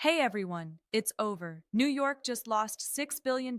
Hey everyone, it's over. New York just lost $6 billion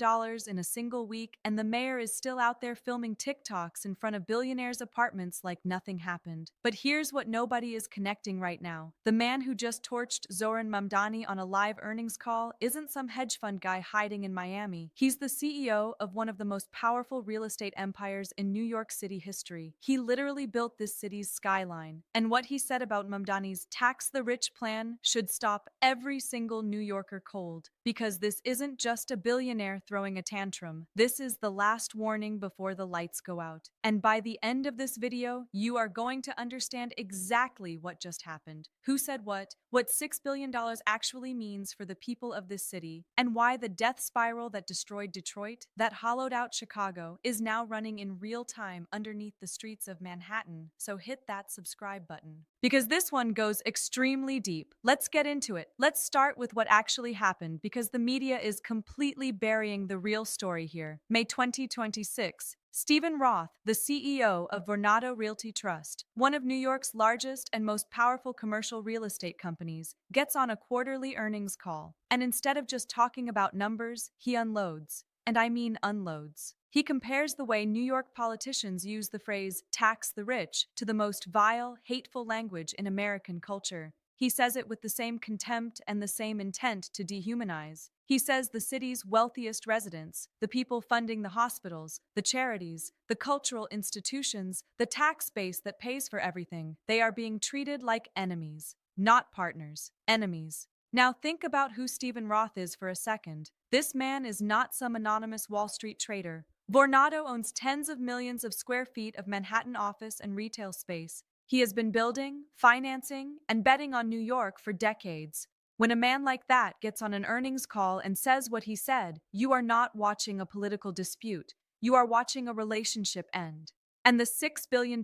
in a single week, and the mayor is still out there filming TikToks in front of billionaires' apartments like nothing happened. But here's what nobody is connecting right now. The man who just torched Zohran Mamdani on a live earnings call isn't some hedge fund guy hiding in Miami. He's the CEO of one of the most powerful real estate empires in New York City history. He literally built this city's skyline. And what he said about Mamdani's tax the rich plan should stop every single New Yorker cold, because this isn't just a billionaire throwing a tantrum. This is the last warning before the lights go out. And by the end of this video, you are going to understand exactly what just happened, who said what $6 billion actually means for the people of this city, and why the death spiral that destroyed Detroit, that hollowed out Chicago, is now running in real time underneath the streets of Manhattan. So hit that subscribe button, because this one goes extremely deep. Let's get into it. Let's start with what actually happened, because the media is completely burying the real story here. May 2026. Steven Roth, the CEO of Vornado Realty Trust, one of New York's largest and most powerful commercial real estate companies, gets on a quarterly earnings call. And instead of just talking about numbers, he unloads. And I mean unloads. He compares the way New York politicians use the phrase tax the rich to the most vile, hateful language in American culture. He says it with the same contempt and the same intent to dehumanize. He says the city's wealthiest residents, the people funding the hospitals, the charities, the cultural institutions, the tax base that pays for everything, they are being treated like enemies, not partners, enemies. Now think about who Steven Roth is for a second. This man is not some anonymous Wall Street trader. Vornado owns tens of millions of square feet of Manhattan office and retail space. He has been building, financing, and betting on New York for decades. When a man like that gets on an earnings call and says what he said, you are not watching a political dispute. You are watching a relationship end. And the $6 billion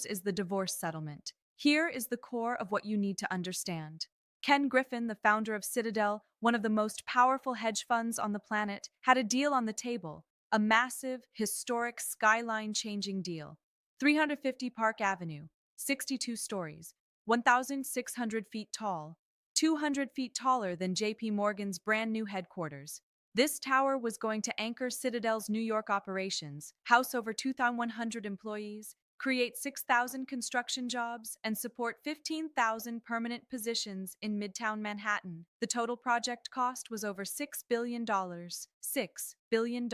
is the divorce settlement. Here is the core of what you need to understand. Ken Griffin, the founder of Citadel, one of the most powerful hedge funds on the planet, had a deal on the table, a massive, historic, skyline-changing deal. 350 Park Avenue, 62 stories, 1,600 feet tall, 200 feet taller than JP Morgan's brand new headquarters. This tower was going to anchor Citadel's New York operations, house over 2,100 employees, create 6,000 construction jobs, and support 15,000 permanent positions in Midtown Manhattan. The total project cost was over $6 billion. $6 billion.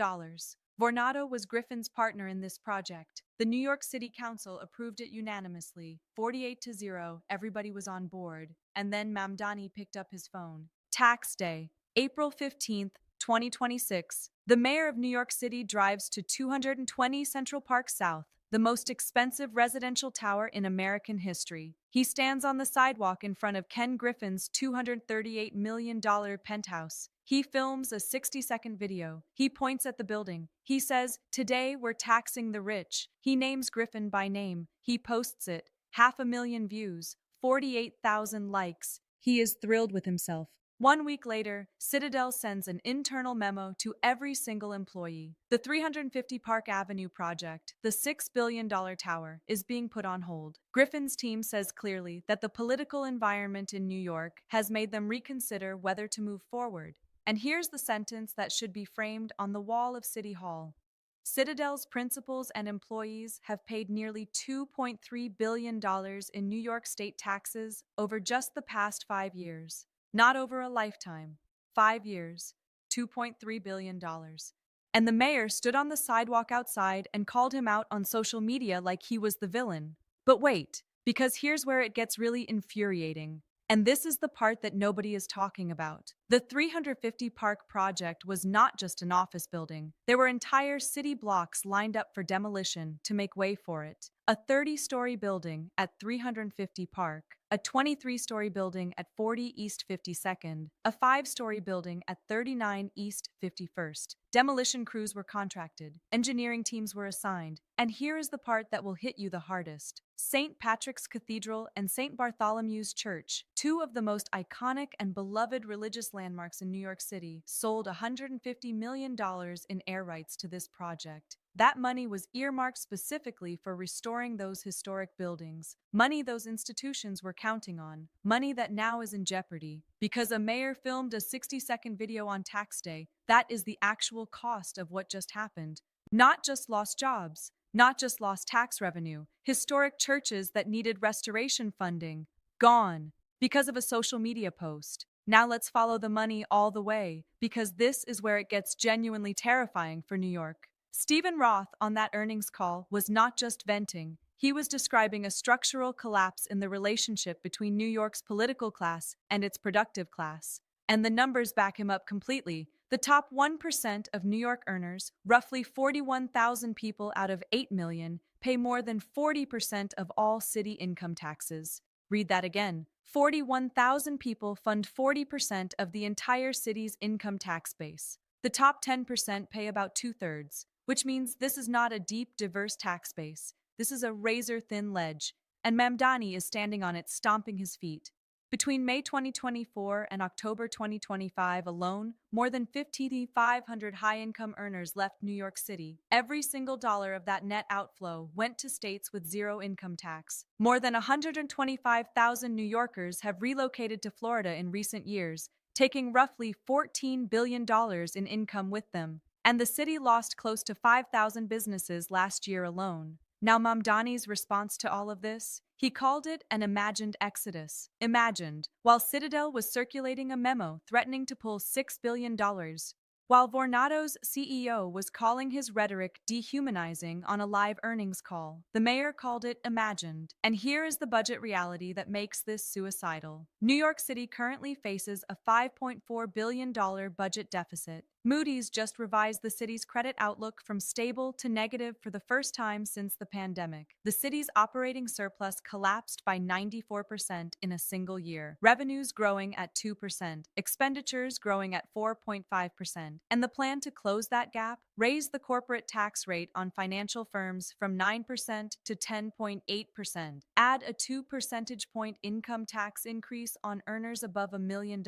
Vornado was Griffin's partner in this project. The New York City Council approved it unanimously, 48-0, everybody was on board. And then Mamdani picked up his phone. Tax day, April 15th, 2026. The mayor of New York City drives to 220 Central Park South, the most expensive residential tower in American history. He stands on the sidewalk in front of Ken Griffin's $238 million penthouse. He films a 60-second video. He points at the building. He says, "Today we're taxing the rich." He names Griffin by name. He posts it. 500,000 views, 48,000 likes. He is thrilled with himself. 1 week later, Citadel sends an internal memo to every single employee. The 350 Park Avenue project, the $6 billion tower, is being put on hold. Griffin's team says clearly that the political environment in New York has made them reconsider whether to move forward. And here's the sentence that should be framed on the wall of City Hall. Citadel's principals and employees have paid nearly $2.3 billion in New York state taxes over just the past 5 years. Not over a lifetime. 5 years. $2.3 billion. And the mayor stood on the sidewalk outside and called him out on social media like he was the villain. But wait, because here's where it gets really infuriating. And this is the part that nobody is talking about. The 350 Park project was not just an office building. There were entire city blocks lined up for demolition to make way for it. A 30-story building at 350 Park, a 23-story building at 40 East 52nd, a 5-story building at 39 East 51st. Demolition crews were contracted, engineering teams were assigned, and here is the part that will hit you the hardest. St. Patrick's Cathedral and St. Bartholomew's Church, two of the most iconic and beloved religious landmarks in New York City, sold $150 million in air rights to this project. That money was earmarked specifically for restoring those historic buildings, money those institutions were counting on, money that now is in jeopardy. Because a mayor filmed a 60-second video on tax day, that is the actual cost of what just happened. Not just lost jobs, not just lost tax revenue, historic churches that needed restoration funding, gone, because of a social media post. Now let's follow the money all the way, because this is where it gets genuinely terrifying for New York. Steven Roth on that earnings call was not just venting, he was describing a structural collapse in the relationship between New York's political class and its productive class. And the numbers back him up completely. The top 1% of New York earners, roughly 41,000 people out of 8 million, pay more than 40% of all city income taxes. Read that again. 41,000 people fund 40% of the entire city's income tax base. The top 10% pay about 2/3, which means this is not a deep, diverse tax base. This is a razor-thin ledge, and Mamdani is standing on it, stomping his feet. Between May 2024 and October 2025 alone, more than 5,500 high-income earners left New York City. Every single dollar of that net outflow went to states with zero income tax. More than 125,000 New Yorkers have relocated to Florida in recent years, taking roughly $14 billion in income with them. And the city lost close to 5,000 businesses last year alone. Now Mamdani's response to all of this? He called it an imagined exodus. Imagined, while Citadel was circulating a memo threatening to pull $6 billion. While Vornado's CEO was calling his rhetoric dehumanizing on a live earnings call, the mayor called it imagined. And here is the budget reality that makes this suicidal. New York City currently faces a $5.4 billion budget deficit. Moody's just revised the city's credit outlook from stable to negative for the first time since the pandemic. The city's operating surplus collapsed by 94% in a single year, revenues growing at 2%, expenditures growing at 4.5%. And the plan to close that gap? Raise the corporate tax rate on financial firms from 9% to 10.8%. Add a 2 percentage point income tax increase on earners above $1 million.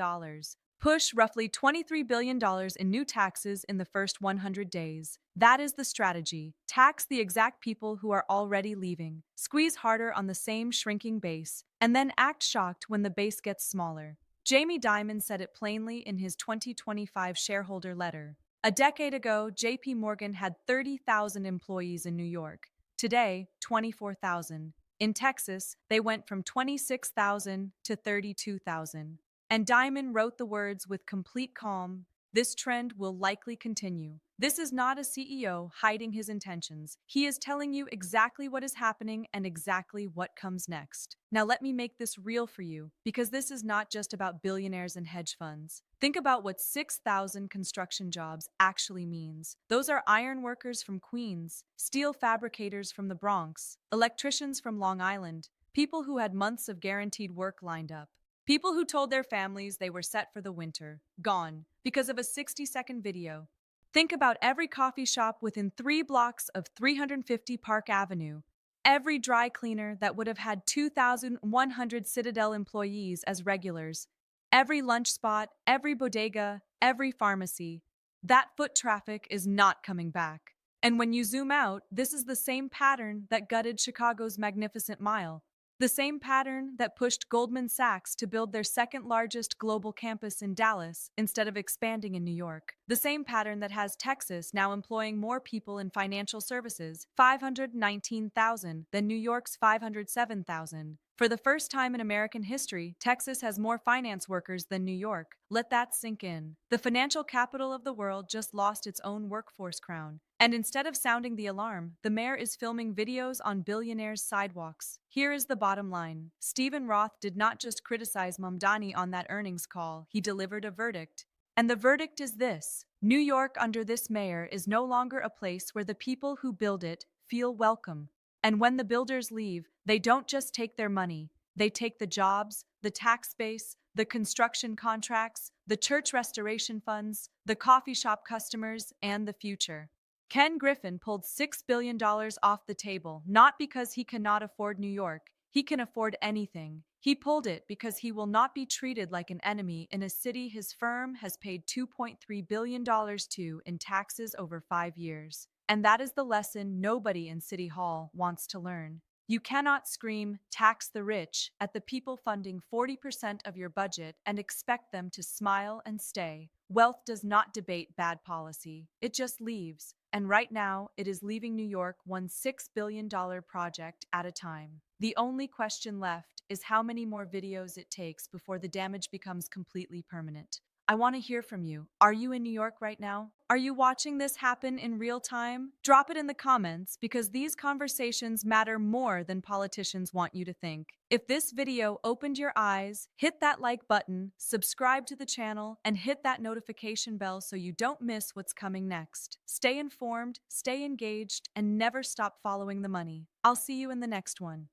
Push roughly $23 billion in new taxes in the first 100 days. That is the strategy. Tax the exact people who are already leaving. Squeeze harder on the same shrinking base, and then act shocked when the base gets smaller. Jamie Dimon said it plainly in his 2025 shareholder letter. A decade ago, JP Morgan had 30,000 employees in New York. Today, 24,000. In Texas, they went from 26,000 to 32,000. And Dimon wrote the words with complete calm, "This trend will likely continue." This is not a CEO hiding his intentions. He is telling you exactly what is happening and exactly what comes next. Now let me make this real for you, because this is not just about billionaires and hedge funds. Think about what 6,000 construction jobs actually means. Those are iron workers from Queens, steel fabricators from the Bronx, electricians from Long Island, people who had months of guaranteed work lined up. People who told their families they were set for the winter, gone, because of a 60-second video. Think about every coffee shop within 3 blocks of 350 Park Avenue, every dry cleaner that would have had 2,100 Citadel employees as regulars, every lunch spot, every bodega, every pharmacy. That foot traffic is not coming back. And when you zoom out, this is the same pattern that gutted Chicago's Magnificent Mile. The same pattern that pushed Goldman Sachs to build their second-largest global campus in Dallas instead of expanding in New York. The same pattern that has Texas now employing more people in financial services, 519,000, than New York's 507,000. For the first time in American history, Texas has more finance workers than New York. Let that sink in. The financial capital of the world just lost its own workforce crown. And instead of sounding the alarm, the mayor is filming videos on billionaires' sidewalks. Here is the bottom line. Steven Roth did not just criticize Mamdani on that earnings call, he delivered a verdict. And the verdict is this: New York under this mayor is no longer a place where the people who build it feel welcome. And when the builders leave, they don't just take their money. They take the jobs, the tax base, the construction contracts, the church restoration funds, the coffee shop customers, and the future. Ken Griffin pulled $6 billion off the table, not because he cannot afford New York. He can afford anything. He pulled it because he will not be treated like an enemy in a city his firm has paid $2.3 billion to in taxes over 5 years. And that is the lesson nobody in City Hall wants to learn. You cannot scream, tax the rich, at the people funding 40% of your budget and expect them to smile and stay. Wealth does not debate bad policy, it just leaves. And right now, it is leaving New York one $6 billion project at a time. The only question left is how many more videos it takes before the damage becomes completely permanent. I want to hear from you. Are you in New York right now? Are you watching this happen in real time? Drop it in the comments because these conversations matter more than politicians want you to think. If this video opened your eyes, hit that like button, subscribe to the channel, and hit that notification bell so you don't miss what's coming next. Stay informed, stay engaged, and never stop following the money. I'll see you in the next one.